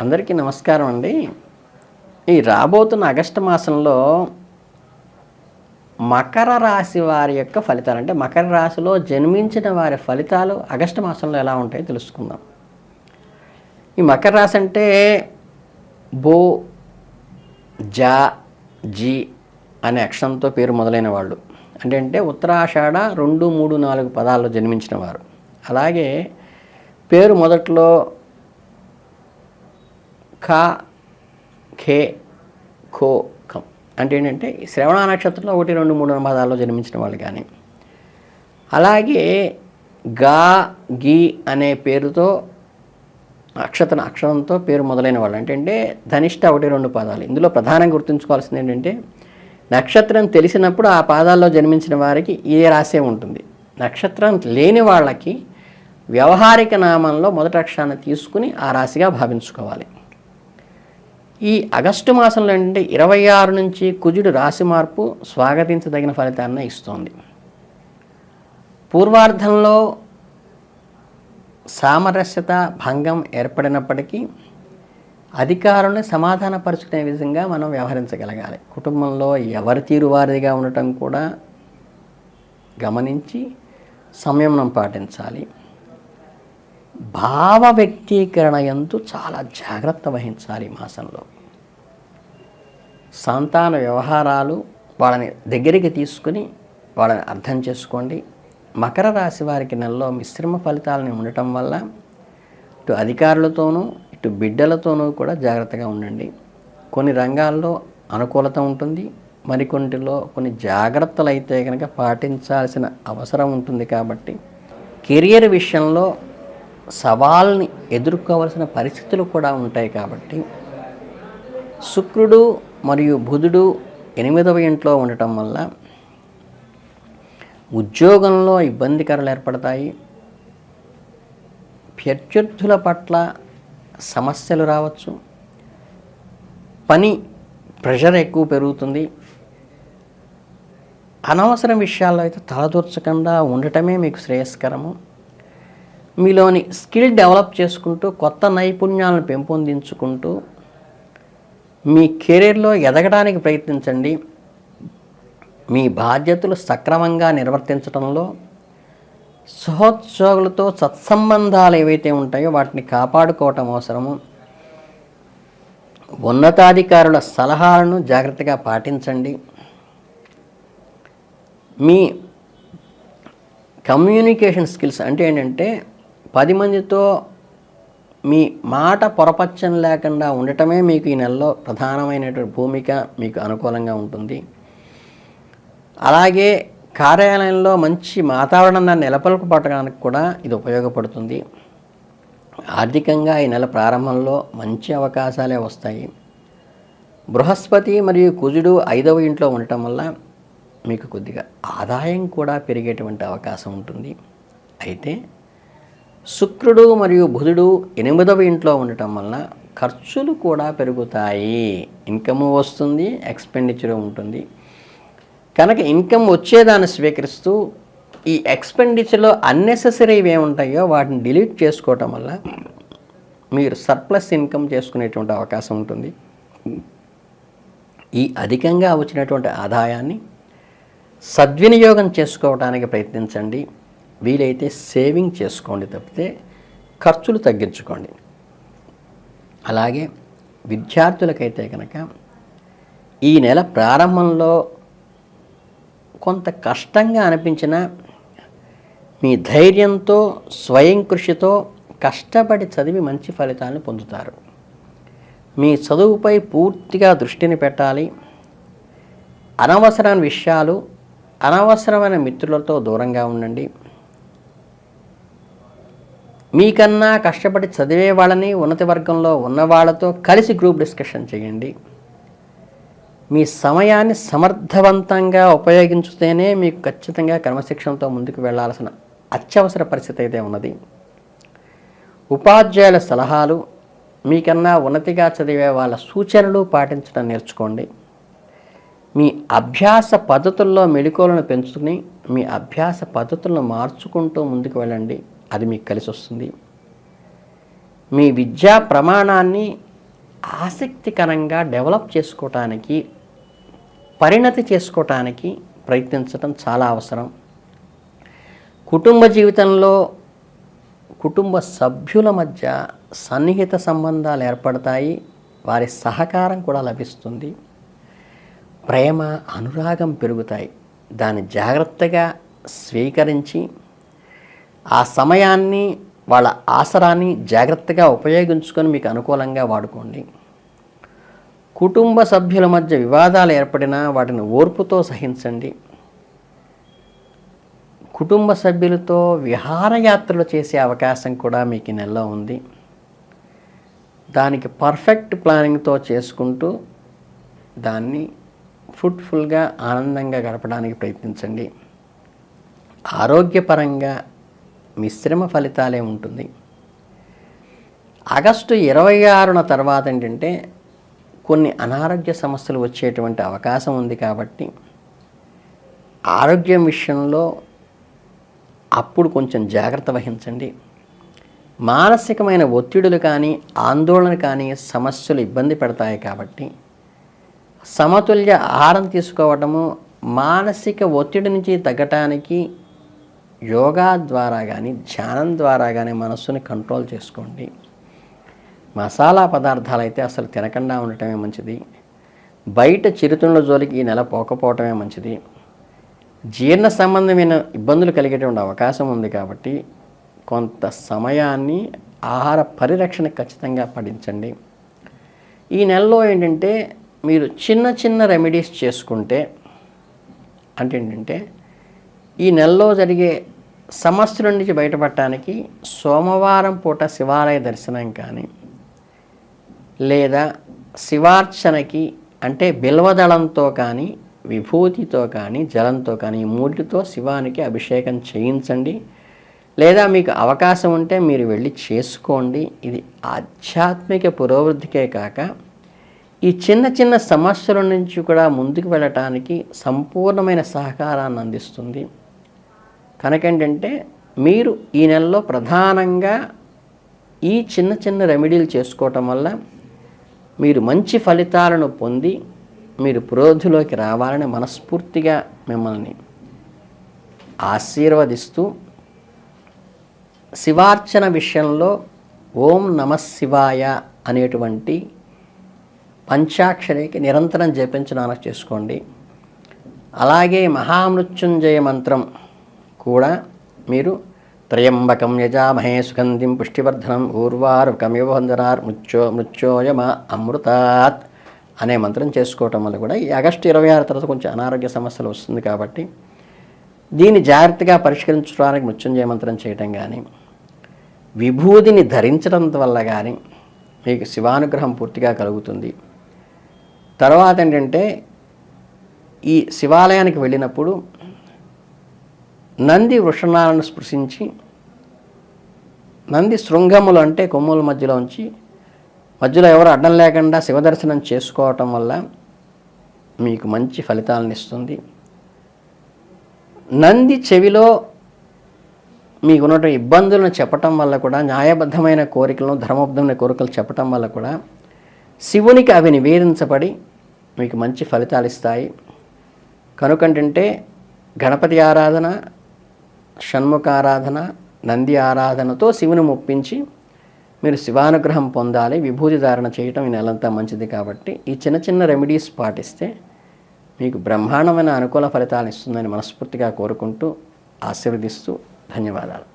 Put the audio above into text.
అందరికీ నమస్కారం అండి. ఈ రాబోతున్న ఆగస్టు మాసంలో మకర రాశి వారి యొక్క ఫలితాలు, అంటే మకర రాశిలో జన్మించిన వారి ఫలితాలు ఆగస్టు మాసంలో ఎలా ఉంటాయో తెలుసుకుందాం. ఈ మకర రాశి అంటే బో, జా, జీ అనే అక్షరంతో పేరు మొదలైన వాళ్ళు. అంటే ఉత్తరాషాఢ 2, 3, 4 పదాల్లో జన్మించిన వారు. అలాగే పేరు మొదట్లో ఖ, ఖే, ఖో, కం అంటే ఏంటంటే శ్రవణ నక్షత్రంలో 1, 2, 3 పదాల్లో జన్మించిన వాళ్ళు కానీ, అలాగే గా, గి అనే పేరుతో అక్షరంతో పేరు మొదలైన వాళ్ళు. అంటే ధనిష్ట 1, 2 పదాలు. ఇందులో ప్రధానంగా గుర్తుంచుకోవాల్సింది ఏంటంటే నక్షత్రం తెలిసినప్పుడు ఆ పాదాల్లో జన్మించిన వారికి ఏ రాశే ఉంటుంది. నక్షత్రం లేని వాళ్ళకి వ్యవహారిక నామంలో మొదటి అక్షరాన్ని తీసుకుని ఆ రాశిగా భావించుకోవాలి. ఈ ఆగస్టు మాసంలో అంటే 26 నుంచి కుజుడు రాశి మార్పు స్వాగతించదగిన ఫలితాన్ని ఇస్తోంది. పూర్వార్ధంలో సామరస్యత భంగం ఏర్పడినప్పటికీ అధికారులను సమాధానపరుచుకునే విధంగా మనం వ్యవహరించగలగాలి. కుటుంబంలో ఎవరి తీరు వారిదిగా ఉండటం కూడా గమనించి సంయమనం పాటించాలి. భావ వ్యక్తీకరణ యందు చాలా జాగ్రత్త వహించాలి. ఈ మాసంలో సంతాన వ్యవహారాలు వాళ్ళని దగ్గరికి తీసుకుని వాళ్ళని అర్థం చేసుకోండి. మకర రాశి వారికి నెలలో మిశ్రమ ఫలితాలను ఉండటం వల్ల ఇటు అధికారులతోనూ ఇటు బిడ్డలతోనూ కూడా జాగ్రత్తగా ఉండండి. కొన్ని రంగాల్లో అనుకూలత ఉంటుంది, మరికొన్నిటిలో కొన్ని జాగ్రత్తలు అయితే కనుక పాటించాల్సిన అవసరం ఉంటుంది. కాబట్టి కెరియర్ విషయంలో సవాల్ని ఎదుర్కోవాల్సిన పరిస్థితులు కూడా ఉంటాయి. కాబట్టి శుక్రుడు మరియు బుధుడు 8వ ఇంట్లో ఉండటం వల్ల ఉద్యోగంలో ఇబ్బందికరాలు ఏర్పడతాయి. ప్రత్యర్థుల పట్ల సమస్యలు రావచ్చు. పని ప్రెషర్ ఎక్కువ పెరుగుతుంది. అనవసర విషయాల్లో అయితే తలదూర్చకుండా ఉండటమే మీకు శ్రేయస్కరము. మీలోని స్కిల్ డెవలప్ చేసుకుంటూ కొత్త నైపుణ్యాలను పెంపొందించుకుంటూ మీ కెరీర్లో ఎదగడానికి ప్రయత్నించండి. మీ బాధ్యతలు సక్రమంగా నిర్వర్తించడంలో సహోద్యోగులతో సత్సంబంధాలు ఏవైతే ఉంటాయో వాటిని కాపాడుకోవటం అవసరము. ఉన్నతాధికారుల సలహాలను జాగ్రత్తగా పాటించండి. మీ కమ్యూనికేషన్ స్కిల్స్ అంటే ఏంటంటే 10 మందితో మీ మాట పొరపచ్చం లేకుండా ఉండటమే మీకు ఈ నెలలో ప్రధానమైనటువంటి భూమిక మీకు అనుకూలంగా ఉంటుంది. అలాగే కార్యాలయంలో మంచి వాతావరణాన్ని నెలకొల్పడానికి కూడా ఇది ఉపయోగపడుతుంది. ఆర్థికంగా ఈ నెల ప్రారంభంలో మంచి అవకాశాలే వస్తాయి. బృహస్పతి మరియు కుజుడు 5వ ఇంట్లో ఉండటం వల్ల మీకు కొద్దిగా ఆదాయం కూడా పెరిగేటువంటి అవకాశం ఉంటుంది. అయితే శుక్రుడు మరియు బుధుడు 8వ ఇంట్లో ఉండటం వల్ల ఖర్చులు కూడా పెరుగుతాయి. ఇన్కమ్ వస్తుంది, ఎక్స్పెండిచర్ ఉంటుంది. కనుక ఇన్కమ్ వచ్చేదాన్ని స్వీకరిస్తూ ఈ ఎక్స్పెండిచర్లో అన్నెసెసరీవి ఏముంటాయో వాటిని డిలీట్ చేసుకోవటం వల్ల మీరు సర్ప్లస్ ఇన్కమ్ చేసుకునేటువంటి అవకాశం ఉంటుంది. ఈ అధికంగా వచ్చినటువంటి ఆదాయాన్ని సద్వినియోగం చేసుకోవడానికి ప్రయత్నించండి. వీలైతే సేవింగ్ చేసుకోండి తప్పితే ఖర్చులు తగ్గించుకోండి. అలాగే విద్యార్థులకైతే కనుక ఈ నెల ప్రారంభంలో కొంత కష్టంగా అనిపించిన మీ ధైర్యంతో స్వయం కృషితో కష్టపడి చదివి మంచి ఫలితాలను పొందుతారు. మీ చదువుపై పూర్తిగా దృష్టిని పెట్టాలి. అనవసరమైన విషయాలు, అనవసరమైన మిత్రులతో దూరంగా ఉండండి. మీకన్నా కష్టపడి చదివే వాళ్ళని ఉన్నత వర్గంలో ఉన్న వాళ్ళతో కలిసి గ్రూప్ డిస్కషన్ చేయండి. మీ సమయాన్ని సమర్థవంతంగా ఉపయోగించితేనే మీకు ఖచ్చితంగా క్రమశిక్షణతో ముందుకు వెళ్లాల్సిన అత్యవసర పరిస్థితి అయితే ఉన్నది. ఉపాధ్యాయుల సలహాలు, మీకన్నా ఉన్నతిగా చదివే వాళ్ళ సూచనలు పాటించడం నేర్చుకోండి. మీ అభ్యాస పద్ధతుల్లో మెళకువలను పెంచుకుని మీ అభ్యాస పద్ధతులను మార్చుకుంటూ ముందుకు వెళ్ళండి. అది మీకు కలిసి వస్తుంది. మీ విద్యా ప్రమాణాన్ని ఆసక్తికరంగా డెవలప్ చేసుకోవటానికి, పరిణతి చేసుకోవటానికి ప్రయత్నించడం చాలా అవసరం. కుటుంబ జీవితంలో కుటుంబ సభ్యుల మధ్య సన్నిహిత సంబంధాలు ఏర్పడతాయి. వారి సహకారం కూడా లభిస్తుంది. ప్రేమ, అనురాగం పెరుగుతాయి. దాన్ని జాగ్రత్తగా స్వీకరించి ఆ సమయాన్ని, వాళ్ళ ఆసరాన్ని జాగ్రత్తగా ఉపయోగించుకొని మీకు అనుకూలంగా వాడుకోండి. కుటుంబ సభ్యుల మధ్య వివాదాలు ఏర్పడినా వాటిని ఓర్పుతో సహించండి. కుటుంబ సభ్యులతో విహారయాత్రలు చేసే అవకాశం కూడా మీకు ఈ నెలలో ఉంది. దానికి పర్ఫెక్ట్ ప్లానింగ్తో చేసుకుంటూ దాన్ని ఫ్రూట్ఫుల్గా, ఆనందంగా గడపడానికి ప్రయత్నించండి. ఆరోగ్యపరంగా మిశ్రమ ఫలితాలే ఉంటుంది. ఆగస్టు 26న తర్వాత ఏంటంటే కొన్ని అనారోగ్య సమస్యలు వచ్చేటువంటి అవకాశం ఉంది. కాబట్టి ఆరోగ్యం విషయంలో అప్పుడు కొంచెం జాగ్రత్త వహించండి. మానసికమైన ఒత్తిడులు కానీ, ఆందోళన కానీ సమస్యలు ఇబ్బంది పెడతాయి. కాబట్టి సమతుల్య ఆహారం తీసుకోవటము, మానసిక ఒత్తిడి నుంచి తగ్గటానికి యోగా ద్వారా కానీ, ధ్యానం ద్వారా కానీ మనస్సుని కంట్రోల్ చేసుకోండి. మసాలా పదార్థాలు అయితే అసలు తినకుండా ఉండటమే మంచిది. బయట చిరుతిండ్ల జోలికి ఈ నెల పోకపోవటమే మంచిది. జీర్ణ సంబంధమైన ఇబ్బందులు కలిగేటువంటి అవకాశం ఉంది. కాబట్టి కొంత సమయాన్ని ఆహార పరిరక్షణ ఖచ్చితంగా పాటించండి. ఈ నెలలో ఏంటంటే మీరు చిన్న చిన్న రెమెడీస్ చేసుకుంటే, అంటే ఏంటంటే ఈ నెలలో జరిగే సమస్యల నుంచి బయటపడటానికి సోమవారం పూట శివాలయ దర్శనం కానీ, లేదా శివార్చనకి అంటే బిల్వదళంతో కానీ, విభూతితో కానీ, జలంతో కానీ, ఈ మూడితో శివానికి అభిషేకం చేయించండి. లేదా మీకు అవకాశం ఉంటే మీరు వెళ్ళి చేసుకోండి. ఇది ఆధ్యాత్మిక పురోవృద్ధికే కాక ఈ చిన్న చిన్న సమస్యల నుంచి కూడా ముందుకు వెళ్ళటానికి సంపూర్ణమైన సహకారాన్ని అందిస్తుంది. కనుకేంటంటే మీరు ఈ నెలలో ప్రధానంగా ఈ చిన్న చిన్న రెమెడీలు చేసుకోవటం వల్ల మీరు మంచి ఫలితాలను పొంది మీరు పురోధిలోకి రావాలని మనస్ఫూర్తిగా మిమ్మల్ని ఆశీర్వదిస్తూ, శివార్చన విషయంలో ఓం నమః శివాయ అనేటువంటి పంచాక్షరికి నిరంతరం జపించడానికి చేసుకోండి. అలాగే మహామృత్యుంజయ మంత్రం కూడా మీరు త్రయంబకం యజామహే సుగంధిం పుష్టివర్ధనం ఊర్వారుకమివ వందనార్ మృత్యోయమ అమృతాత్ అనే మంత్రం చేసుకోవటం వల్ల కూడా ఈ ఆగస్టు 26 తర్వాత కొంచెం అనారోగ్య సమస్యలు వస్తుంది. కాబట్టి దీన్ని జాగ్రత్తగా పరిష్కరించడానికి మృత్యుంజయ మంత్రం చేయటం కానీ, విభూతిని ధరించడం వల్ల కానీ మీకు శివానుగ్రహం పూర్తిగా కలుగుతుంది. తర్వాత ఏంటంటే ఈ శివాలయానికి వెళ్ళినప్పుడు నంది వృషణాలను స్పృశించి, నంది శృంగములు అంటే కొమ్ముల మధ్యలో ఉంచి, మధ్యలో ఎవరు అడ్డం లేకుండా శివదర్శనం చేసుకోవటం వల్ల మీకు మంచి ఫలితాలను ఇస్తుంది. నంది చెవిలో మీకున్నటువంటి ఇబ్బందులను చెప్పటం వల్ల కూడా, న్యాయబద్ధమైన కోరికలను, ధర్మబద్ధమైన కోరికలు చెప్పటం వల్ల కూడా శివునికి అవి నివేదించబడి మీకు మంచి ఫలితాలు ఇస్తాయి. కనుకంటే గణపతి ఆరాధన, షణ్ముఖ ఆరాధన, నంది ఆరాధనతో శివుని మొప్పించి మీరు శివానుగ్రహం పొందాలి. విభూతి ధారణ చేయటం ఈ నెలంతా మంచిది. కాబట్టి ఈ చిన్న చిన్న రెమెడీస్ పాటిస్తే మీకు బ్రహ్మాండమైన అనుకూల ఫలితాలు ఇస్తుందని మనస్ఫూర్తిగా కోరుకుంటూ ఆశీర్వదిస్తూ ధన్యవాదాలు.